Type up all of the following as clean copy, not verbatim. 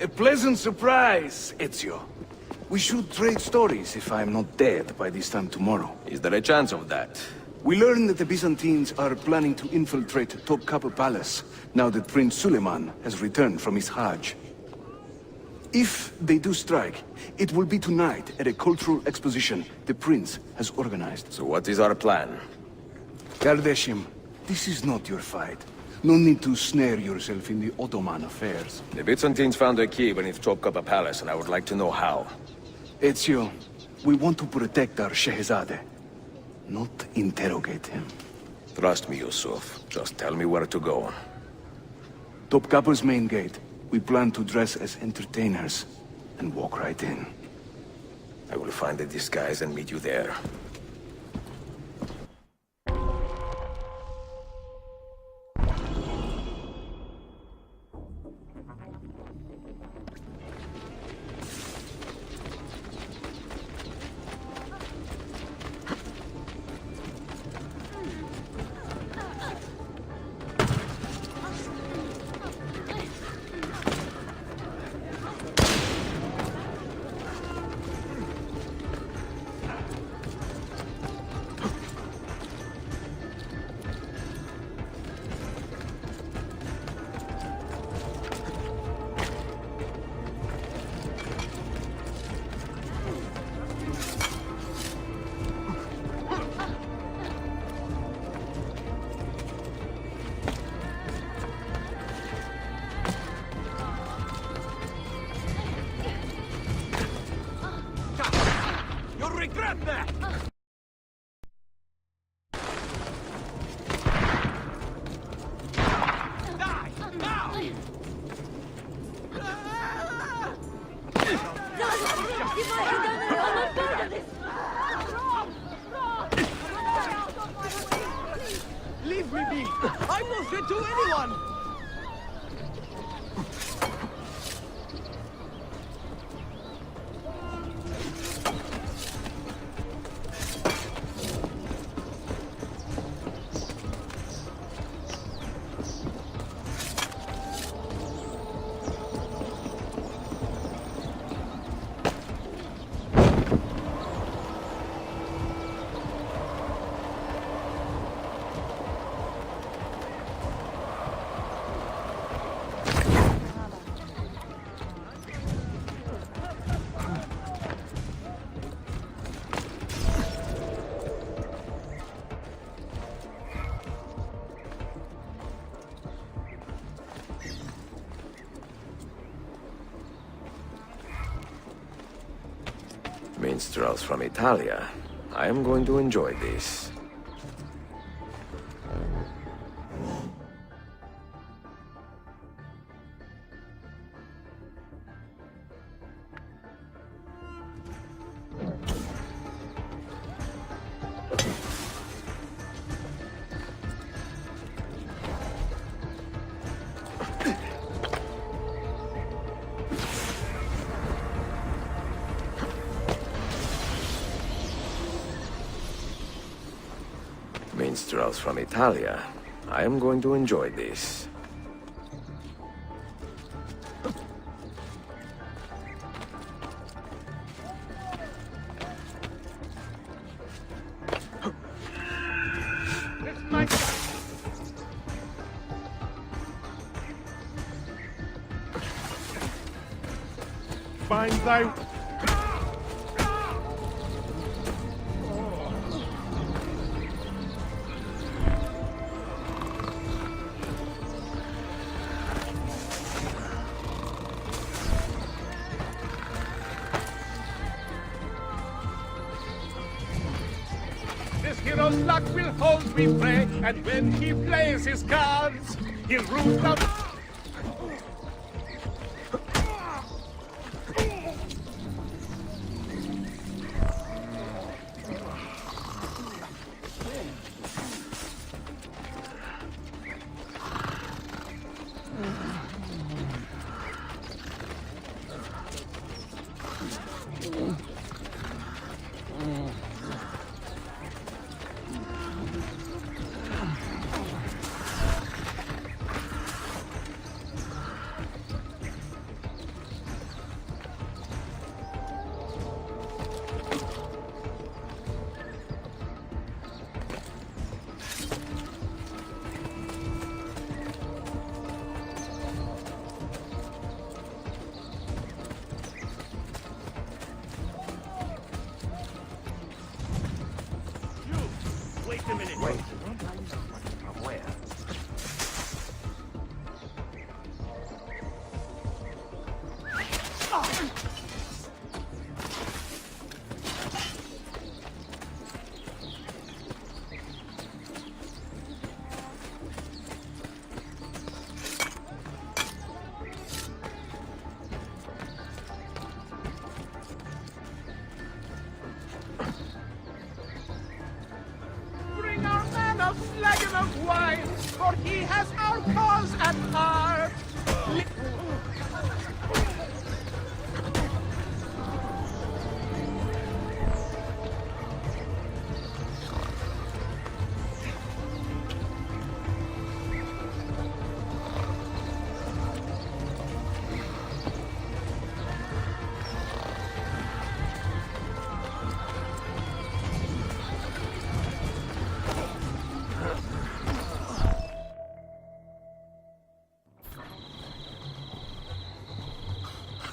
A pleasant surprise, Ezio. We should trade stories if I'm not dead by this time tomorrow. Is there a chance of that? We learn that the Byzantines are planning to infiltrate Topkapi Palace, now that Prince Suleiman has returned from his Hajj. If they do strike, it will be tonight at a cultural exposition the prince has organized. So what is our plan? Kardashim, this is not your fight. No need to snare yourself in the Ottoman affairs. The Byzantines found a key beneath Topkapi Palace, and I would like to know how. Ezio, we want to protect our Shehzade, not interrogate him. Trust me, Yusuf. Just tell me where to go. Topkapi's main gate. We plan to dress as entertainers and walk right in. I will find a disguise and meet you there. Leave me be! I'm no threat to anyone! Minstrels from Italia. I am going to enjoy this. Minstrels from Italia. I am going to enjoy this. Finds out. This hero's luck will hold me prey, and when he plays his cards, he'll root out. Wait. From where? Bring our man a flagon of wine, for he has our cause at heart.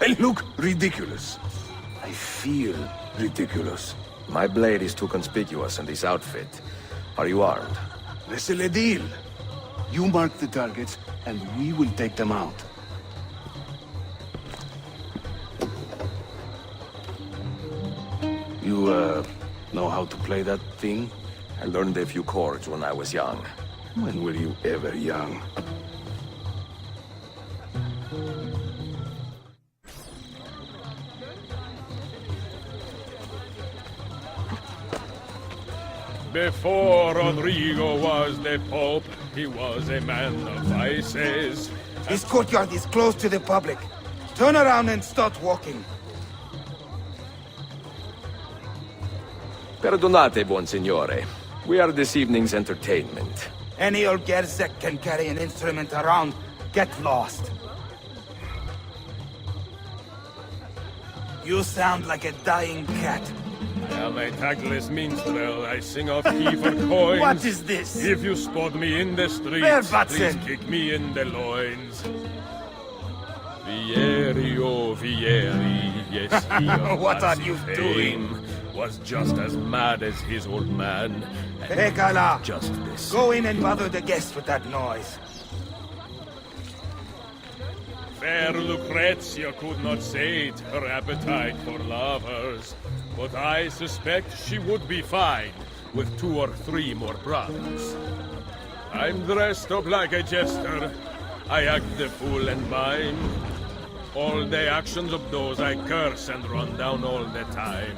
I look ridiculous. I feel ridiculous. My blade is too conspicuous in this outfit. Are you armed? C'est le deal. You mark the targets, and we will take them out. You, know how to play that thing? I learned a few chords when I was young. When were you ever young? Before Rodrigo was the Pope, he was a man of vices. This courtyard is closed to the public. Turn around and start walking. Perdonate, buon signore. We are this evening's entertainment. Any old gerzek can carry an instrument around. Get lost. You sound like a dying cat. I am a tactless minstrel. I sing off key for coins. What is this? If you spot me in the streets, Verbatzen. please kick me in the loins. Vieri, oh Vieri, yes, he of What are Nazi you fame doing? was just as mad as his old man. And Hey, Gala. just this. Go in and bother the guests with that noise. Fair Lucrezia could not sate her appetite for lovers, but I suspect she would be fine with 2 or 3 more brothers. I'm dressed up like a jester. I act the fool and mime. All the actions of those I curse and run down all the time.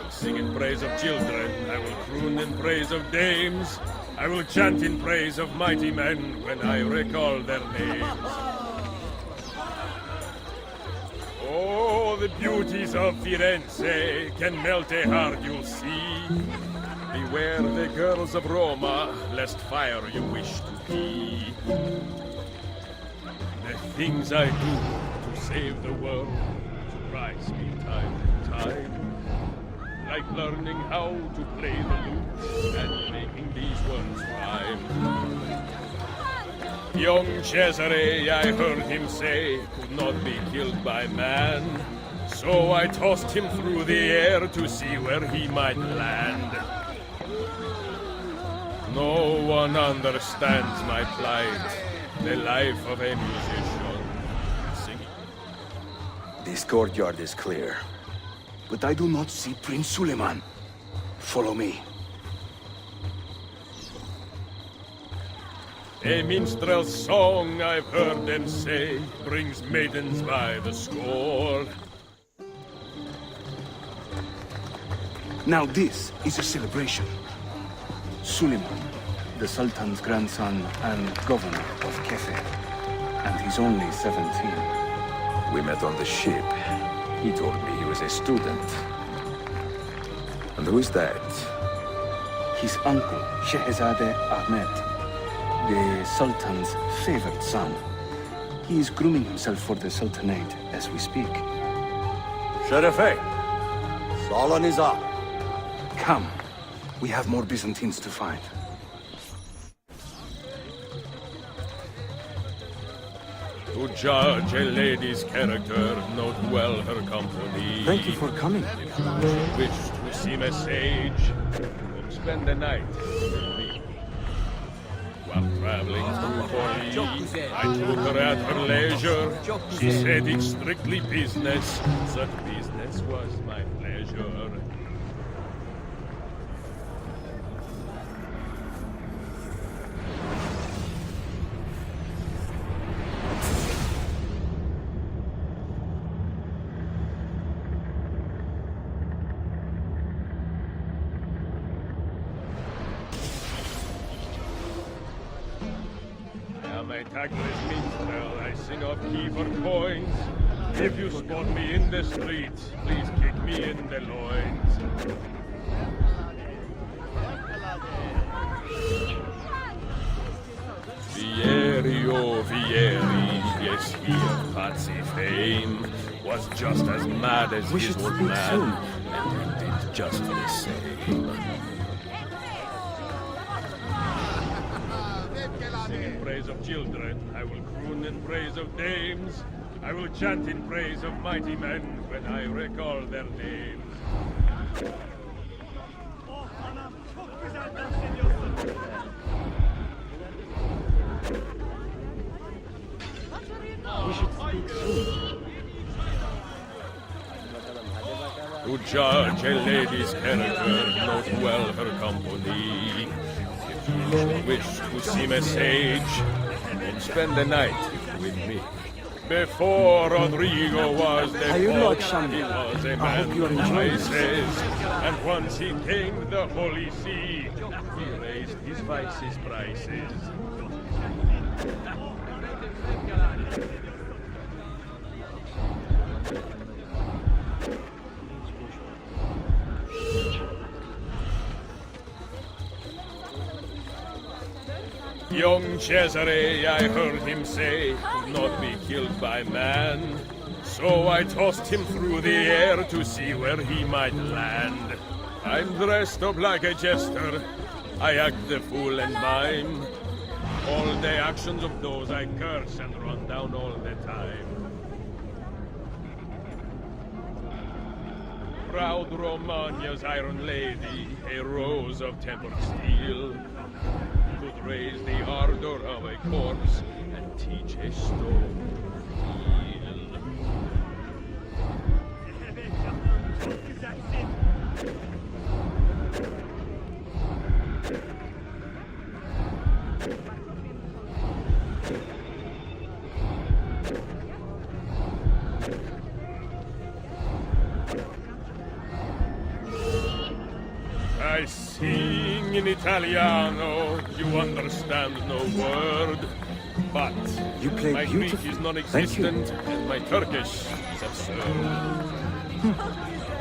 Sing in praise of children, I will croon in praise of dames. I will chant in praise of mighty men when I recall their names. Oh, the beauties of Firenze can melt a heart, you'll see. Beware the girls of Roma, lest fire you wish to be. The things I do to save the world surprise me time and time. Like learning how to play the lute and making these words rhyme. Young Cesare, I heard him say, could not be killed by man. So I tossed him through the air to see where he might land. No one understands my plight, the life of a musician. Singing. This courtyard is clear. But I do not see Prince Suleiman. Follow me. A minstrel's song, I've heard them say, brings maidens by the score. Now this is a celebration. Suleiman, the Sultan's grandson and governor of Kefe. And he's only 17. We met on the ship. He told me he was a student. who's that? His uncle, Shehzade Ahmed, the Sultan's favored son. He is grooming himself for the Sultanate as we speak. Sherife, Sala Nizam. Come, we have more Byzantines to find. To judge a lady's character, note well her company. Thank you for coming. If you wish to seem a sage, come spend the night with me. While traveling through Forli, I took her at her leisure. She said it's strictly business. Such business was my pleasure. My tagline minstrel, I sing of key for coins. If you spot me in the streets, please kick me in the loins. Vieri, oh Vieri, yes, he of Patsy fame, was just as mad as We his should old speak man, soon. and he did just the same. Sing in praise of children, I will croon in praise of dames. I will chant in praise of mighty men when I recall their names. We should speak soon. To judge a lady's character, note well her company. If you should wish to seem a sage, then spend the night with me. Before Rodrigo was the How you Pope, like, Shambi? he was a I man hope you are of enjoying this. vices. And once he tamed the Holy See, he raised his vices' prices. Young Cesare, I heard him say, could not be killed by man. So I tossed him through the air to see where he might land. I'm dressed up like a jester, I act the fool and mime. All the actions of those I curse and run down all the time. Proud Romagna's iron lady, a rose of tempered steel, could raise the ardor of a corpse and teach a stone to heal. I sing in Italiano, you understand no word. But You play my Greek beautifully. is Thank non-existent and my Turkish is absurd.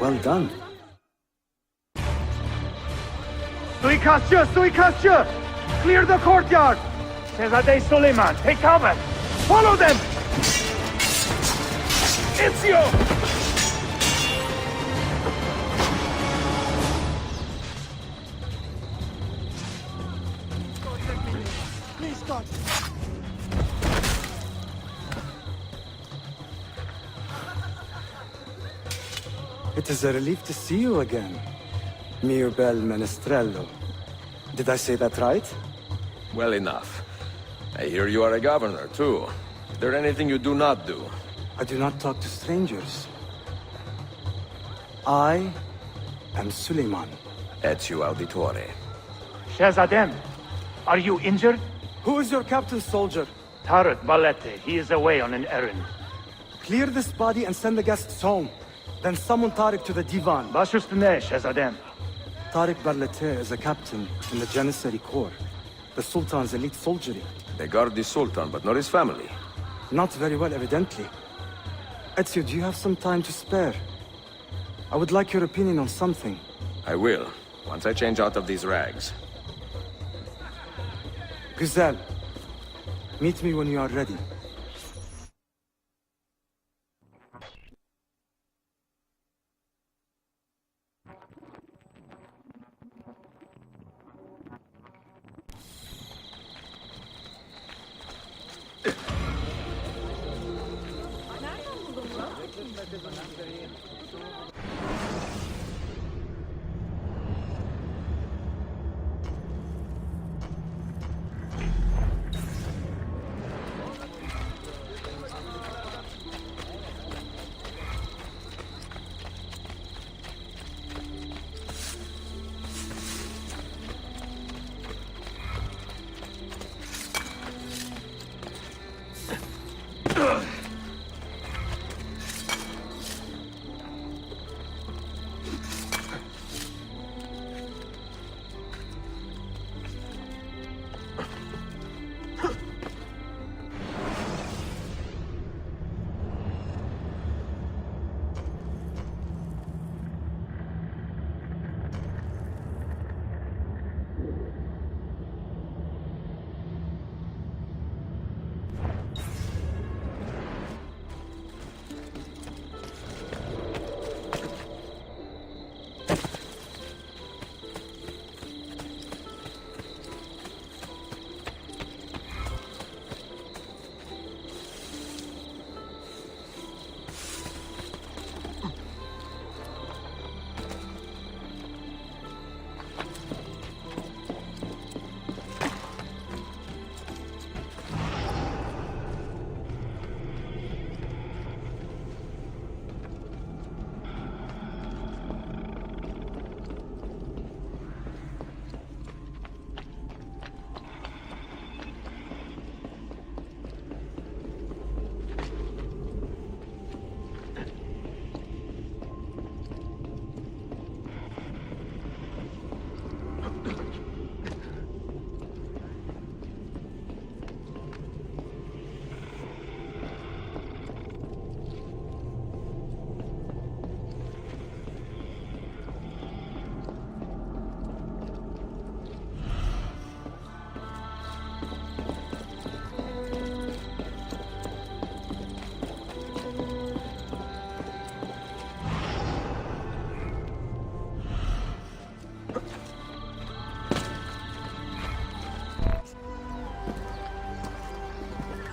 Well done. Suikastçı! Clear the courtyard! Shehzade Suleiman, take cover! Follow them! Ezio! Please, God. It is a relief to see you again, mio bel menestrello. Did I say that right? Well enough. I hear you are a governor, too. Is there anything you do not do? I do not talk to strangers. I am Suleiman. Ezio Auditore. Shehzadem, are you injured? Who is your captain, soldier? Tarek Balete, he is away on an errand. Clear this body and send the guests home. Then summon Tariq to the divan. Baş üstüne Shehzadem. Tariq Barlete is a captain in the Janissary Corps, the Sultan's elite soldiery. They guard the Sultan, but not his family. Not very well, evidently. Ezio, do you have some time to spare? I would like your opinion on something. I will, once I change out of these rags. Gazelle, meet me when you are ready.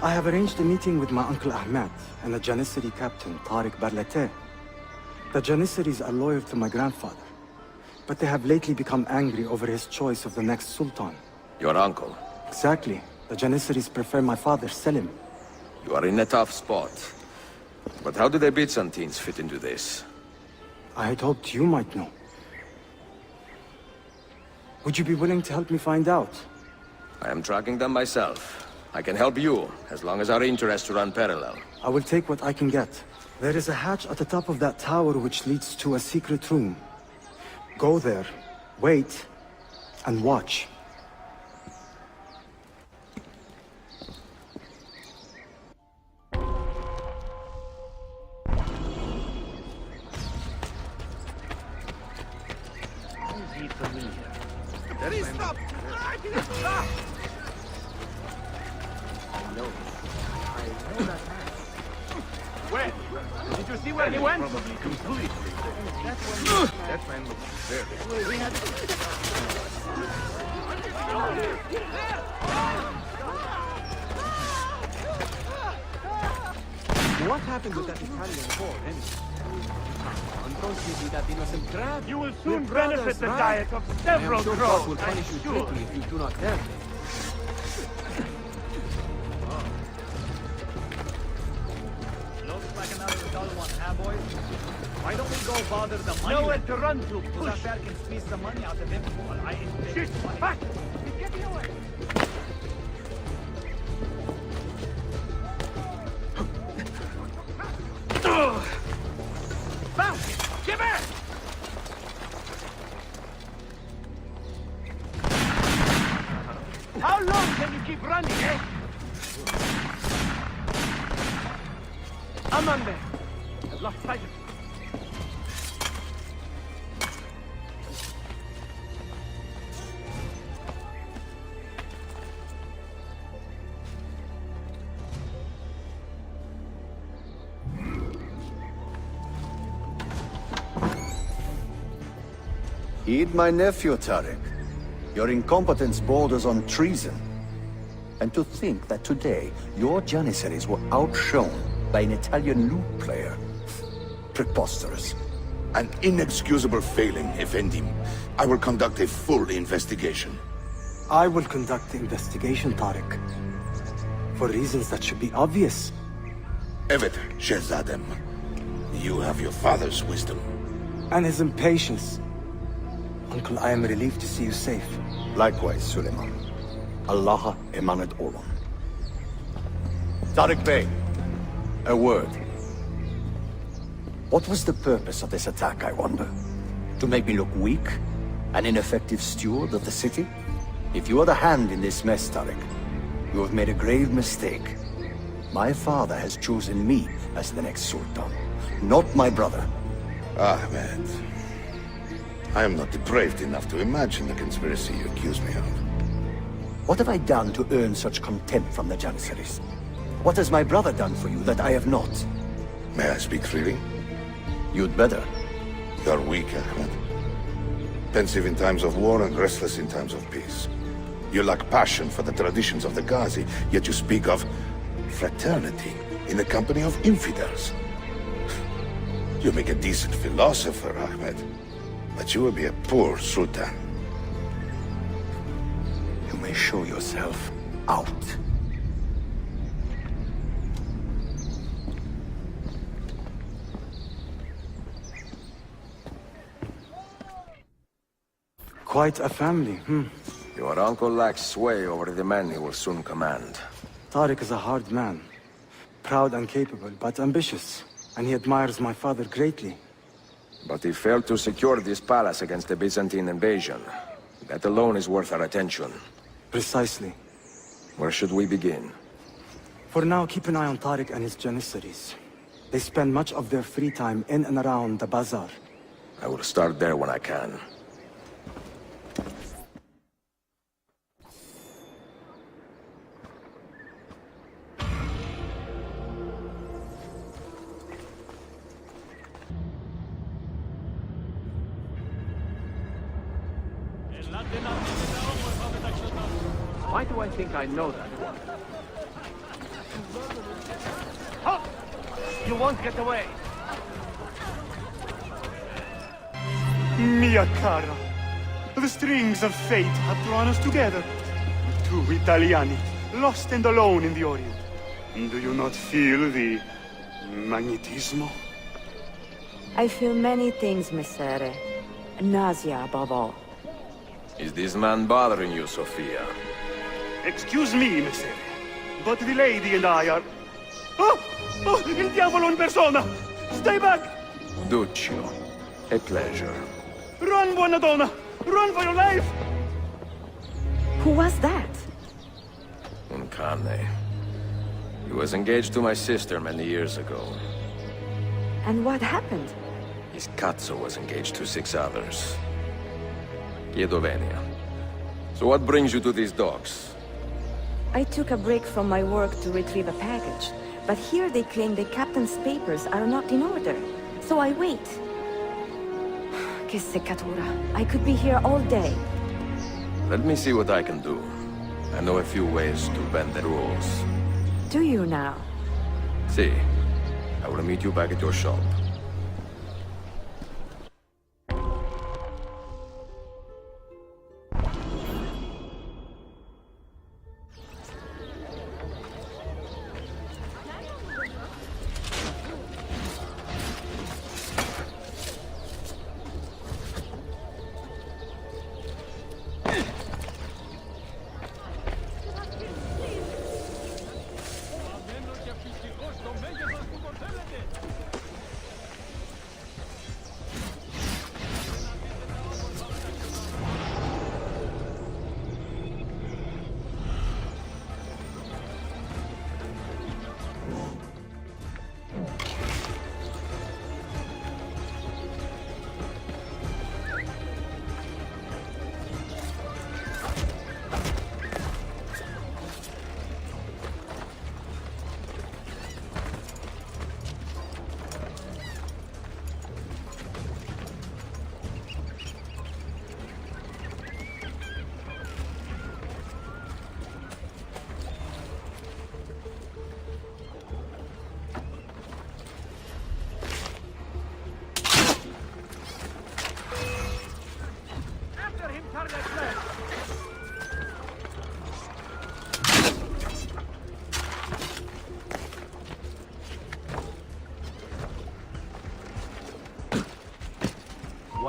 I have arranged a meeting with my uncle Ahmed and the Janissary captain, Tariq Barlate. The Janissaries are loyal to my grandfather, but they have lately become angry over his choice of the next sultan. Your uncle. Exactly. The Janissaries prefer my father, Selim. You are in a tough spot. But how do the Byzantines fit into this? I had hoped you might know. Would you be willing to help me find out? I am tracking them myself. I can help you, as long as our interests run parallel. I will take what I can get. There is a hatch at the top of that tower which leads to a secret room. Go there, wait, and watch. Stop! Stop! Where? Did you see where he went? Probably completely. That man looks very... What happened with that Italian war, anyway? You will soon benefit the diet of several crows. Will punish you quickly if you do not help me. Looks like another dull one, huh, boys? Why don't we go bother the money? Nowhere to run to. So that bear can squeeze some money out of him while I invest Shoot! money. Back! He's getting away! Bounce! Give it! How long can you keep running, eh? I'm on there. I've lost sight of you. Heed my nephew, Tariq. Your incompetence borders on treason. And to think that today, your Janissaries were outshone by an Italian lute player. Preposterous. An inexcusable failing, Effendim. I will conduct a full investigation. I will conduct the investigation, Tariq. For reasons that should be obvious. Evet, Shehzadem. You have your father's wisdom. And his impatience. Uncle, I am relieved to see you safe. Likewise, Suleiman. Allah emanat olam. Tariq Bey, a word. What was the purpose of this attack, I wonder? To make me look weak? An ineffective steward of the city? If you are the hand in this mess, Tariq, you have made a grave mistake. My father has chosen me as the next Sultan, not my brother. Ahmed. I am not depraved enough to imagine the conspiracy you accuse me of. What have I done to earn such contempt from the Janissaries? What has my brother done for you that I have not? May I speak freely? You'd better. You're weak, Ahmed. Pensive in times of war and restless in times of peace. You lack passion for the traditions of the Ghazi, yet you speak of fraternity in the company of infidels. You make a decent philosopher, Ahmed, but you will be a poor Sultan. You may show yourself out. Quite a family, Your uncle lacks sway over the men he will soon command. Tariq is a hard man. Proud and capable, but ambitious. And he admires my father greatly. But he failed to secure this palace against the Byzantine invasion. That alone is worth our attention. Precisely. Where should we begin? For now, keep an eye on Tariq and his Janissaries. They spend much of their free time in and around the bazaar. I will start there when I can. Why do I think I know that one? Halt! You won't get away! Mia cara, the strings of fate have drawn us together. Two Italiani, lost and alone in the Orient. Do you not feel the magnetismo? I feel many things, Messere. Nausea above all. Is this man bothering you, Sophia? Excuse me, Messere, but the lady and I are... Oh! Oh, il diavolo in persona! Stay back! Duccio, a pleasure. Run, buona donna! Run for your life! Who was that? Uncane. He was engaged to my sister many years ago. And what happened? His Cazzo was engaged to 6 others. Chiedovenia. So what brings you to these docks? I took a break from my work to retrieve a package, but here they claim the captain's papers are not in order. So I wait. Che seccatura. I could be here all day. Let me see what I can do. I know a few ways to bend the rules. Do you now? See, I will meet you back at your shop.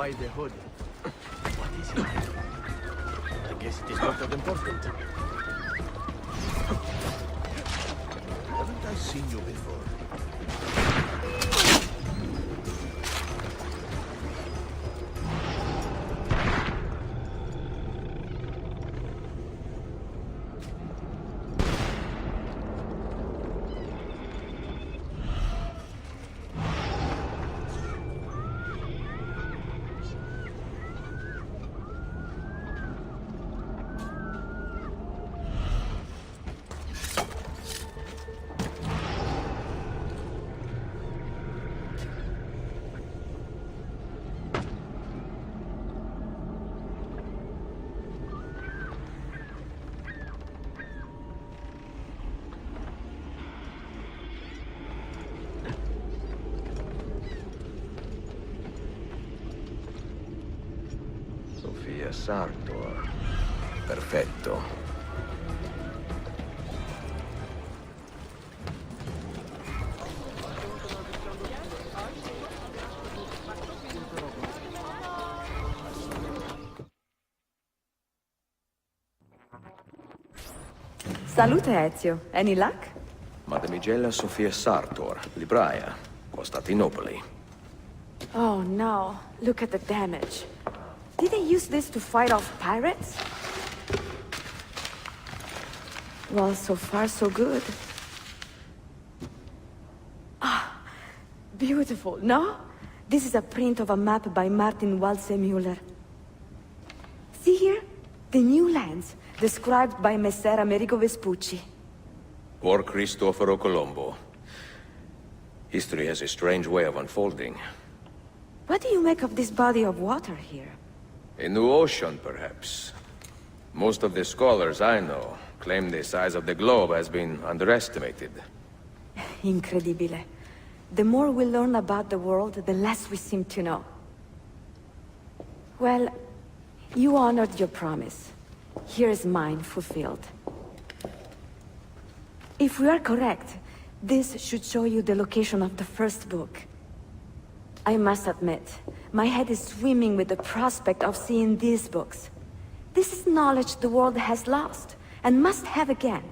Why the hood? What is it? I guess it is not that important. Haven't I seen you before? Sofia Sartor. Perfetto. Salute, Ezio. Any luck? Mademoiselle Sofia Sartor, libraia, Costantinopoli. Oh no, look at the damage. Did they use this to fight off pirates? Well, so far so good. Ah, beautiful, no? This is a print of a map by Martin Waldseemüller. See here? The new lands, described by Messer Amerigo Vespucci. Or Cristoforo Colombo. History has a strange way of unfolding. What do you make of this body of water here? A new ocean, perhaps. Most of the scholars I know claim the size of the globe has been underestimated. Incredibile. The more we learn about the world, the less we seem to know. Well, you honored your promise. Here is mine fulfilled. If we are correct, this should show you the location of the first book. I must admit, my head is swimming with the prospect of seeing these books. This is knowledge the world has lost, and must have again.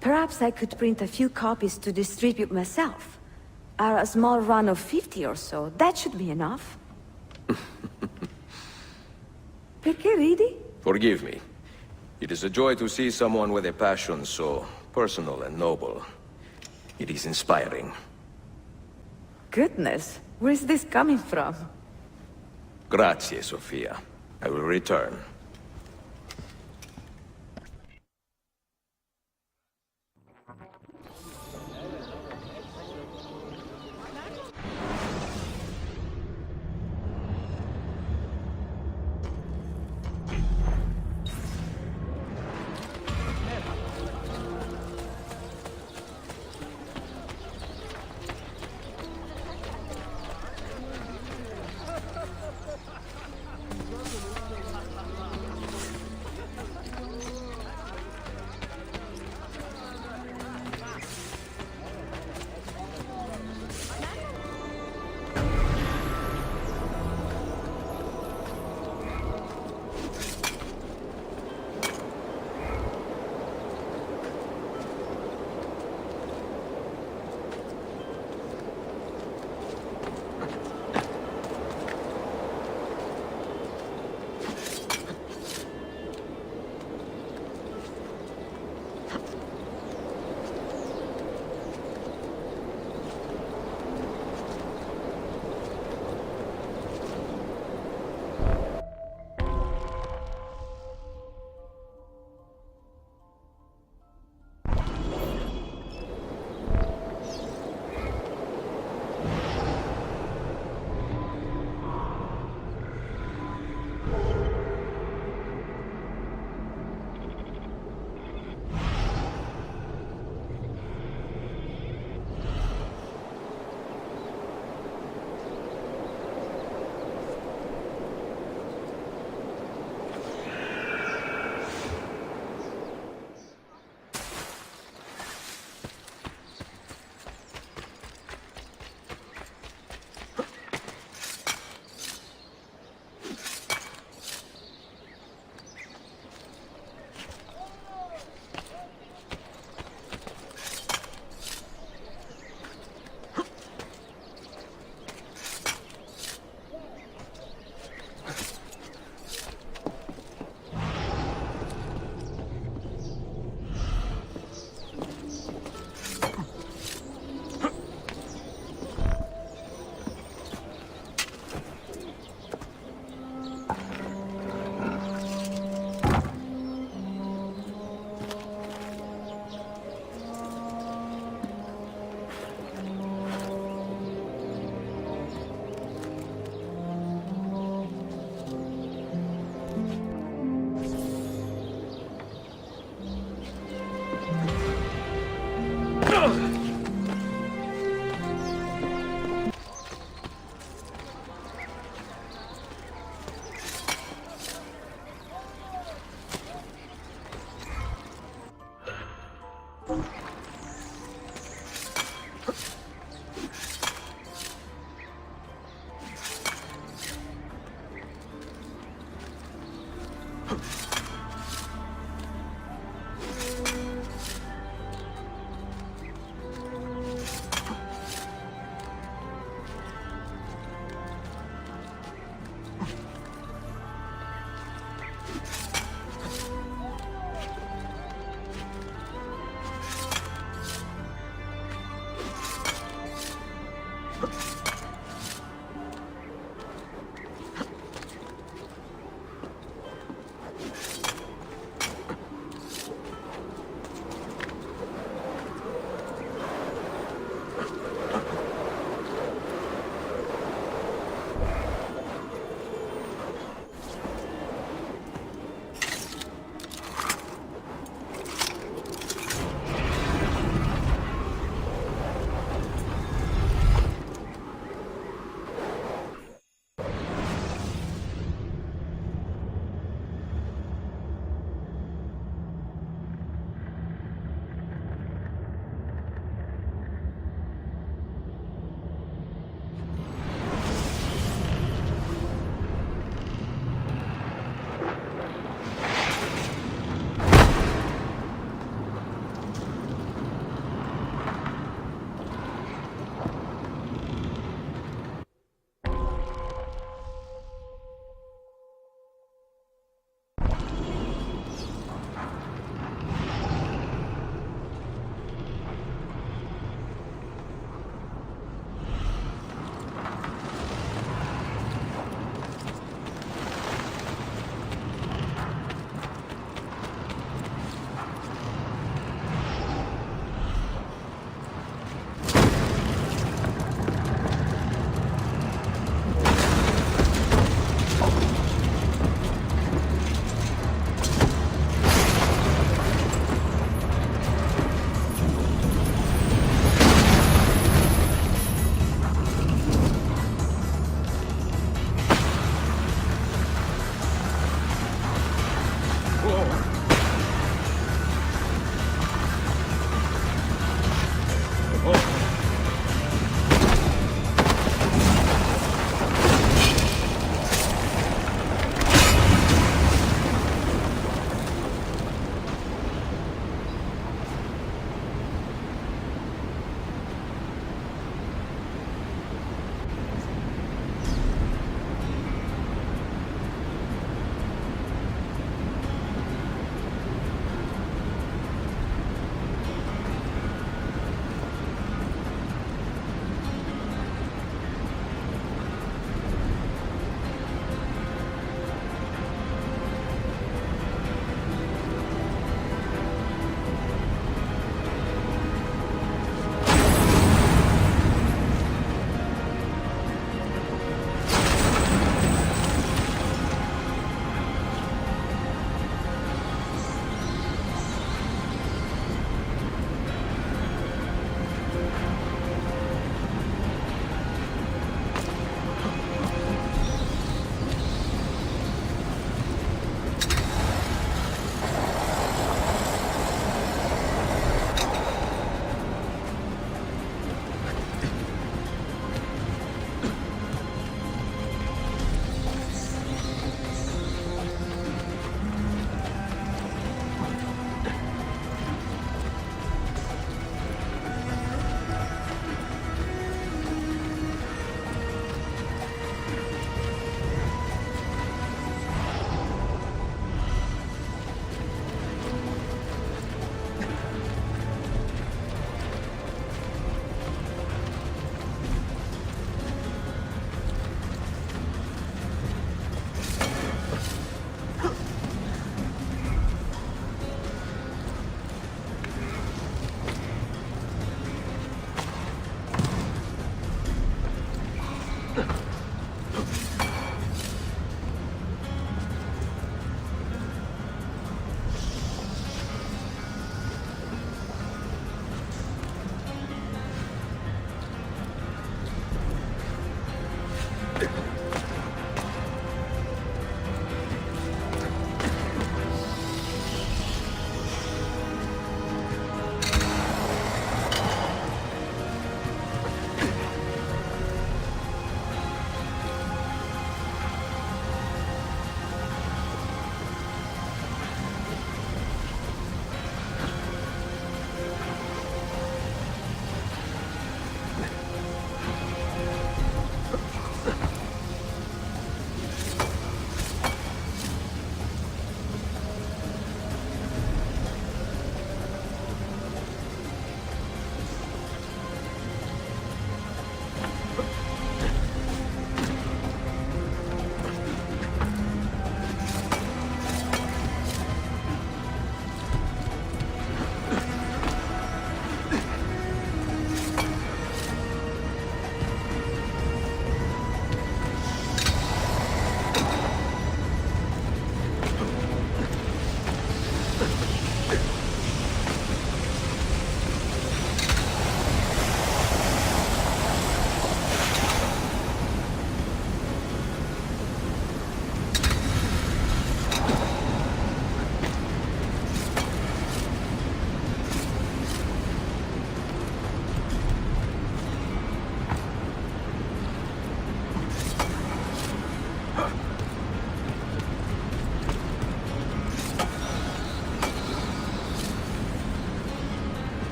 Perhaps I could print a few copies to distribute myself. A small run of 50 or so, that should be enough. Perché ridi? Forgive me. It is a joy to see someone with a passion so personal and noble. It is inspiring. Goodness, where is this coming from? Grazie, Sofia. I will return.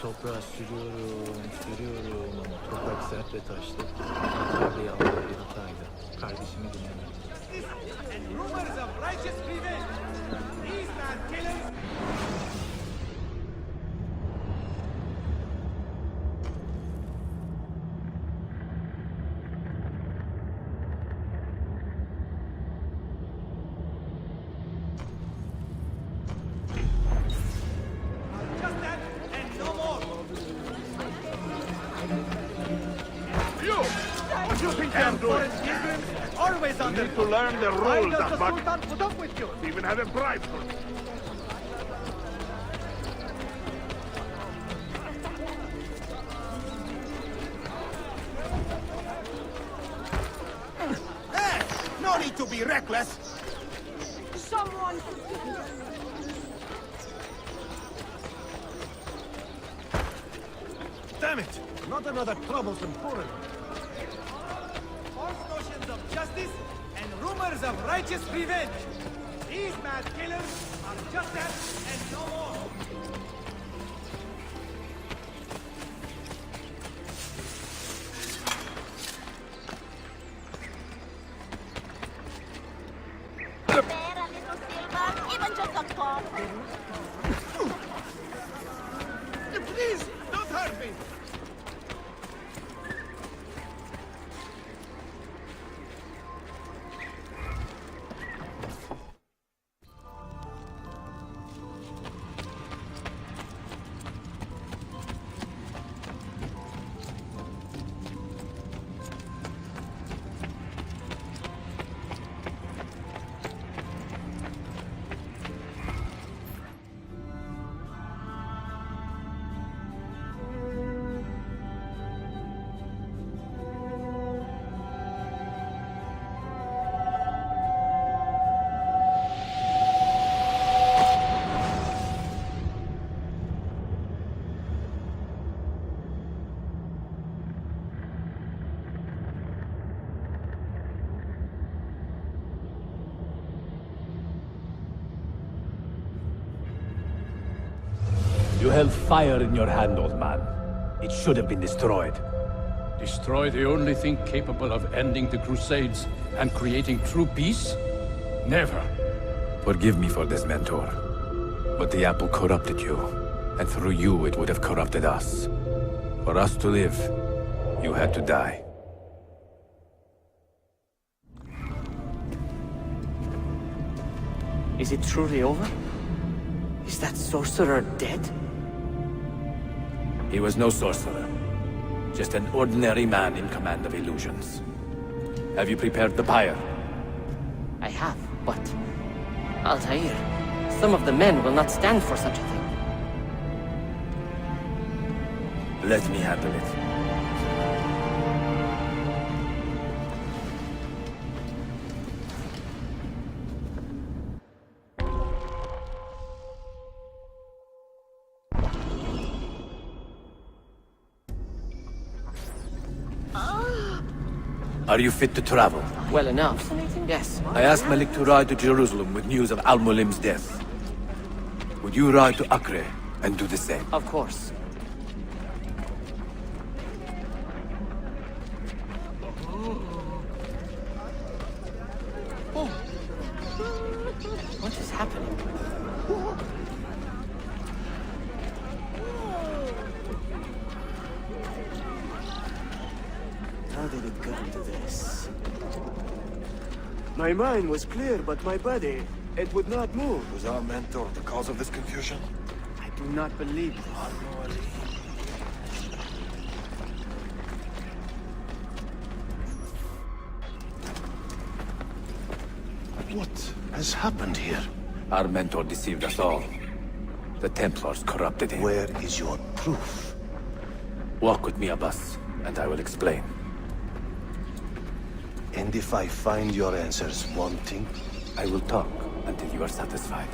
toprağa sürüyorum ama toprak sert ve taşlı. Yeterli yanlı bir hataydı. Kardeşimi dinlemek. And rumors of righteous revenge. These man killers. Just that and no more. You! What do you think you're doing? Always on You need to learn the Why rules, does the Ahbak. Sultan put up with you? Even have a bribe for it. No need to be reckless. Someone... Damn it! Not another troublesome foreigner. False notions of justice and rumors of righteous revenge. These mad killers are just that and no more. Please, don't hurt me! You held fire in your hand, old man. It should have been destroyed. Destroy the only thing capable of ending the Crusades and creating true peace? Never. Forgive me for this, Mentor. But the apple corrupted you, and through you it would have corrupted us. For us to live, you had to die. Is it truly over? Is that sorcerer dead? He was no sorcerer. Just an ordinary man in command of illusions. Have you prepared the pyre? I have, but... Altair, some of the men will not stand for such a thing. Let me handle it. Are you fit to travel? Well enough, yes. I asked Malik to ride to Jerusalem with news of Al-Mulim's death. Would you ride to Acre and do the same? Of course. Oh. What is happening? How did it come to this? My mind was clear, but my body, it would not move. Was our mentor the cause of this confusion? I do not believe this. What has happened here? Our mentor deceived us all. The Templars corrupted him. Where is your proof? Walk with me, Abbas, and I will explain. And if I find your answers wanting? I will talk until you are satisfied.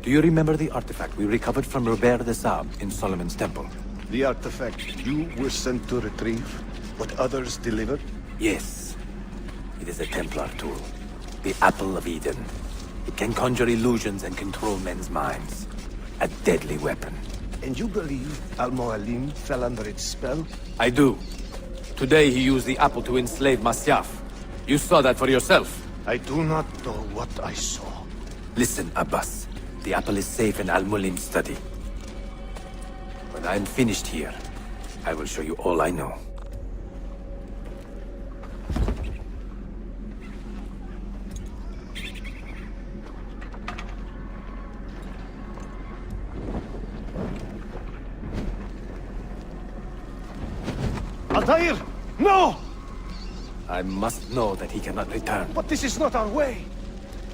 Do you remember the artifact we recovered from Robert de Sable in Solomon's temple? The artifact you were sent to retrieve, what others delivered? Yes. It is a Templar tool. The Apple of Eden. It can conjure illusions and control men's minds. A deadly weapon. And you believe Al-Mualim fell under its spell? I do. Today he used the apple to enslave Masyaf. You saw that for yourself. I do not know what I saw. Listen, Abbas. The apple is safe in Al-Mulim's study. When I'm finished here, I will show you all I know. Altair! No! I must know that he cannot return. But this is not our way.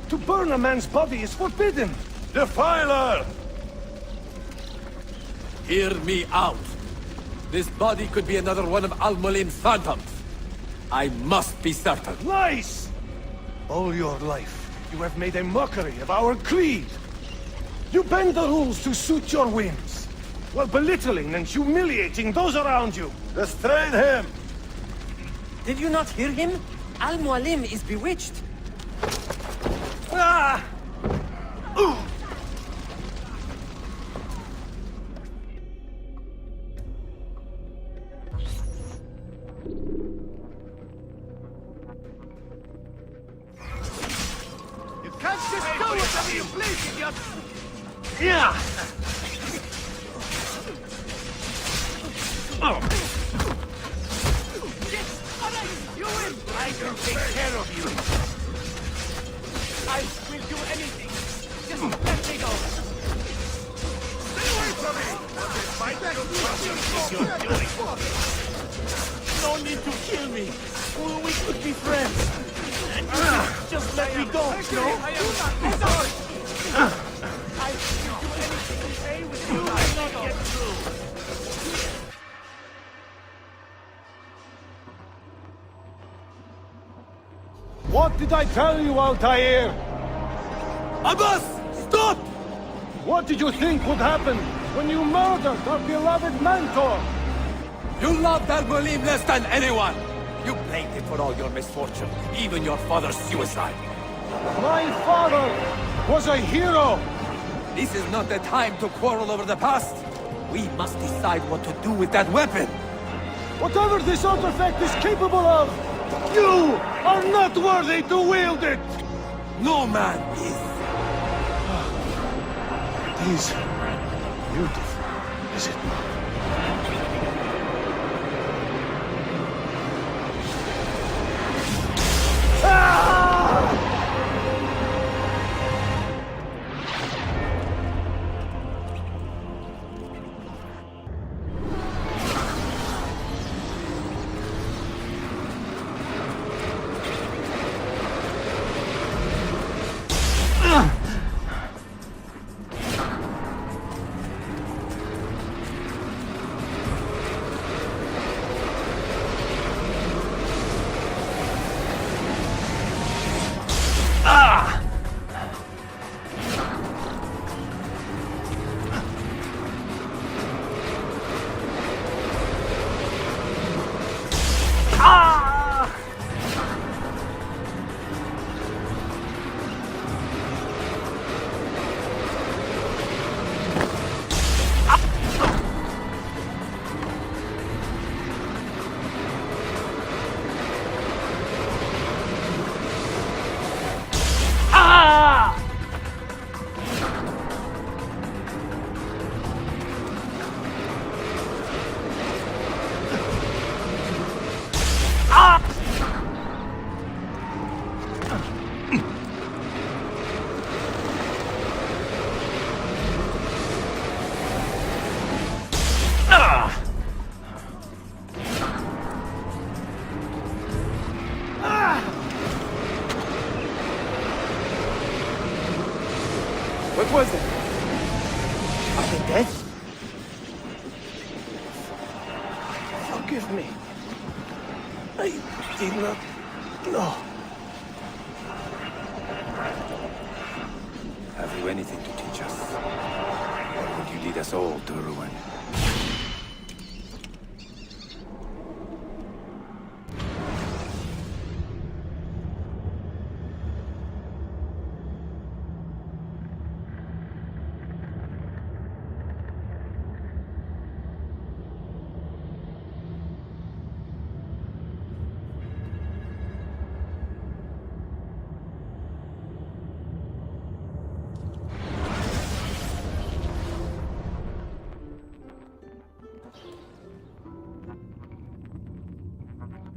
To burn a man's body is forbidden. Defiler! Hear me out. This body could be another one of Al-Mulim's phantoms. I must be certain. Lies! All your life, you have made a mockery of our creed. You bend the rules to suit your whims, while belittling and humiliating those around you. Restrain him! Did you not hear him? Al-Mualim is bewitched. Ah! You can't just do whatever you please, idiot! Yeah! You win! I will take care of you! I will do anything! Just let me go! Stay away from me! No need to kill me! We could be friends! Just let me go, no? I am sorry! I will do anything to stay with you! I will not get through! What did I tell you, Altair? Abbas! Stop! What did you think would happen when you murdered our beloved mentor? You loved Al-Mulim less than anyone! You blamed him for all your misfortune, even your father's suicide. My father was a hero! This is not the time to quarrel over the past. We must decide what to do with that weapon. Whatever this artifact is capable of, you are not worthy to wield it! No man is. It is beautiful, is it not? What was it? Are they dead? Forgive me. I did not know. Have you anything to teach us? Or would you lead us all to ruin?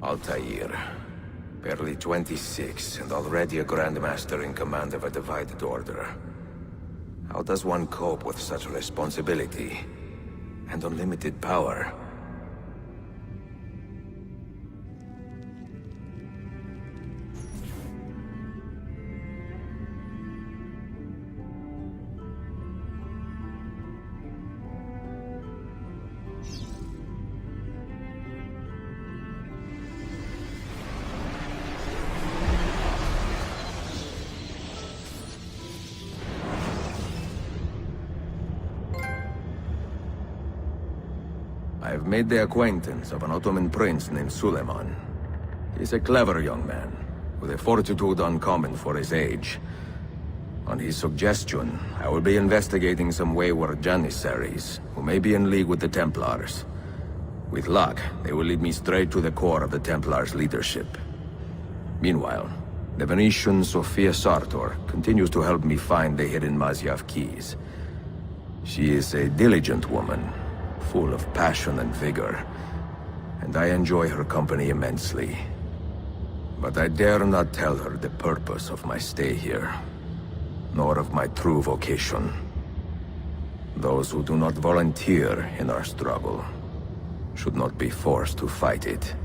Altair. Barely 26, and already a Grandmaster in command of a divided order. How does one cope with such responsibility and unlimited power? I've made the acquaintance of an Ottoman prince named Suleiman. He's a clever young man, with a fortitude uncommon for his age. On his suggestion, I will be investigating some wayward Janissaries, who may be in league with the Templars. With luck, they will lead me straight to the core of the Templars' leadership. Meanwhile, the Venetian Sophia Sartor continues to help me find the hidden Mazyav keys. She is a diligent woman, full of passion and vigor, and I enjoy her company immensely. But I dare not tell her the purpose of my stay here, nor of my true vocation. Those who do not volunteer in our struggle should not be forced to fight it.